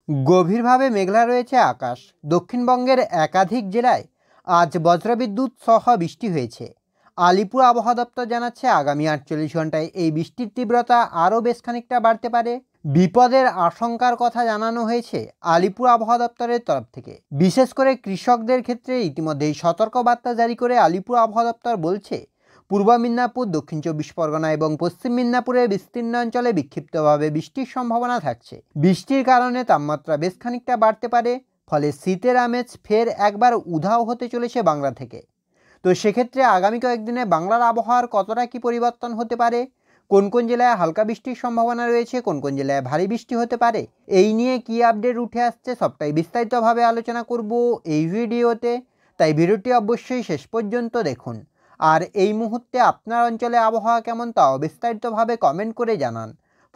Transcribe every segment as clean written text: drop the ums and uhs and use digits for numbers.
গভীরভাবে মেঘলা রয়েছে আকাশ। দক্ষিণবঙ্গের একাধিক জেলায় আজ বজ্রবিদ্যুৎ সহ বৃষ্টি হয়েছে। আলিপুর আবহাওয়া দপ্তর জানাচ্ছে আগামী 48 ঘন্টায় এই বৃষ্টির তীব্রতা আরও বেশ খানিকটা বাড়তে পারে। বিপদের আশঙ্কার কথা জানানো হয়েছে আলিপুর আবহাওয়া দপ্তরের তরফ থেকে। বিশেষ করে কৃষকদের ক্ষেত্রে ইতিমধ্যেই সতর্কবার্তা জারি করে আলিপুর আবহাওয়া দপ্তর বলছে, পূর্ব মেদিনীপুর, দক্ষিণ 24 পরগনা এবং পশ্চিম মেদিনীপুরের বিস্তীর্ণ অঞ্চলে বিক্ষিপ্তভাবে বৃষ্টির সম্ভাবনা থাকছে। বৃষ্টির কারণে তাপমাত্রা বেশ খানিকটা বাড়তে পারে, ফলে শীতের আমেজ ফের একবার উধাও হতে চলেছে বাংলা থেকে। তো সেক্ষেত্রে আগামী কয়েকদিনে বাংলার আবহাওয়ার কতটা কি পরিবর্তন হতে পারে, কোন কোন জেলায় হালকা বৃষ্টির সম্ভাবনা রয়েছে, কোন কোন জেলায় ভারী বৃষ্টি হতে পারে, এই নিয়ে কি আপডেট উঠে আসছে সবটাই বিস্তারিতভাবে আলোচনা করব এই ভিডিওতে। তাই ভিডিওটি অবশ্যই শেষ পর্যন্ত দেখুন। আর এই মুহূর্তে আপনার অঞ্চলে আবহাওয়া কেমন তাও বিস্তারিতভাবে কমেন্ট করে জানান।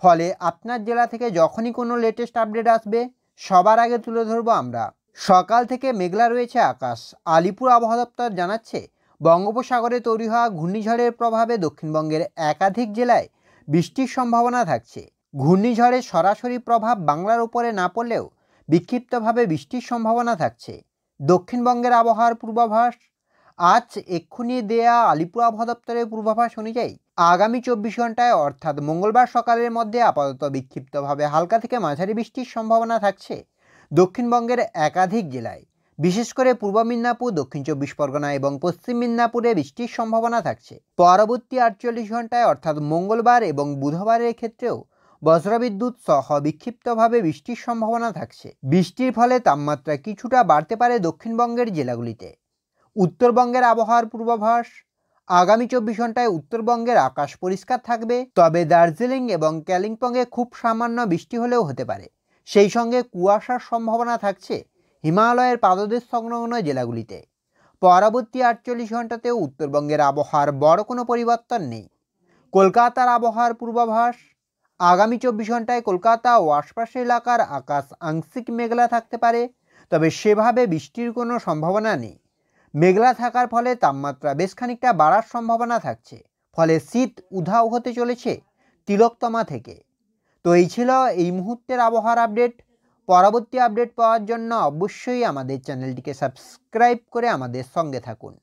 ফলে আপনার জেলা থেকে যখনই কোনো লেটেস্ট আপডেট আসবে সবার আগে তুলে ধরবো আমরা। সকাল থেকে মেঘলা রয়েছে আকাশ। আলিপুর আবহাওয়া দপ্তর জানাচ্ছে, বঙ্গোপসাগরে তৈরি হওয়া ঘূর্ণিঝড়ের প্রভাবে দক্ষিণবঙ্গের একাধিক জেলায় বৃষ্টির সম্ভাবনা থাকছে। ঘূর্ণিঝড়ের সরাসরি প্রভাব বাংলার উপরে না পড়লেও বিক্ষিপ্তভাবে বৃষ্টির সম্ভাবনা থাকছে। দক্ষিণবঙ্গের আবহাওয়ার পূর্বাভাস। আজ এক্ষুনি দেয়া আলিপুর আবহাওয়া দপ্তরের পূর্বাভাস অনুযায়ী আগামী 24 ঘন্টায় অর্থাৎ মঙ্গলবার সকালের মধ্যে আপাতত বিক্ষিপ্তভাবে হালকা থেকে মাঝারি বৃষ্টির সম্ভাবনা থাকছে দক্ষিণবঙ্গের একাধিক জেলায়। বিশেষ করে পূর্ব মেদিনীপুর, দক্ষিণ 24 পরগনা এবং পশ্চিম মেদিনীপুরে বৃষ্টির সম্ভাবনা থাকছে। পরবর্তী 48 ঘন্টায় অর্থাৎ মঙ্গলবার এবং বুধবারের ক্ষেত্রেও বজ্রবিদ্যুৎ সহ বিক্ষিপ্তভাবে বৃষ্টির সম্ভাবনা থাকছে। বৃষ্টির ফলে তাপমাত্রা কিছুটা বাড়তে পারে দক্ষিণবঙ্গের জেলাগুলিতে। উত্তরবঙ্গের আবহাওয়ার পূর্বাভাস। আগামী 24 ঘন্টায় উত্তরবঙ্গের আকাশ পরিষ্কার থাকবে, তবে দার্জিলিং এবং কালিম্পংয়ে খুব সামান্য বৃষ্টি হলেও হতে পারে। সেই সঙ্গে কুয়াশার সম্ভাবনা থাকছে হিমালয়ের পাদদেশ সংলগ্ন জেলাগুলিতে। পরবর্তী 48 ঘন্টাতেও উত্তরবঙ্গের আবহাওয়ার বড় কোনো পরিবর্তন নেই। কলকাতার আবহাওয়ার পূর্বাভাস। আগামী 24 ঘন্টায় কলকাতা ও আশপাশের এলাকার আকাশ আংশিক মেঘলা থাকতে পারে, তবে সেভাবে বৃষ্টির কোনো সম্ভাবনা নেই। মেঘলা থাকার ফলে তাপমাত্রা বেশ খানিকটা বাড়ার সম্ভাবনা থাকছে, ফলে শীত উধাও হতে চলেছে তিলোত্তমা থেকে। তো এই ছিল এই মুহূর্তের আবহাওয়ার আপডেট। পরবর্তী আপডেট পাওয়ার জন্য অবশ্যই আমাদের চ্যানেলটিকে সাবস্ক্রাইব করে আমাদের সঙ্গে থাকুন।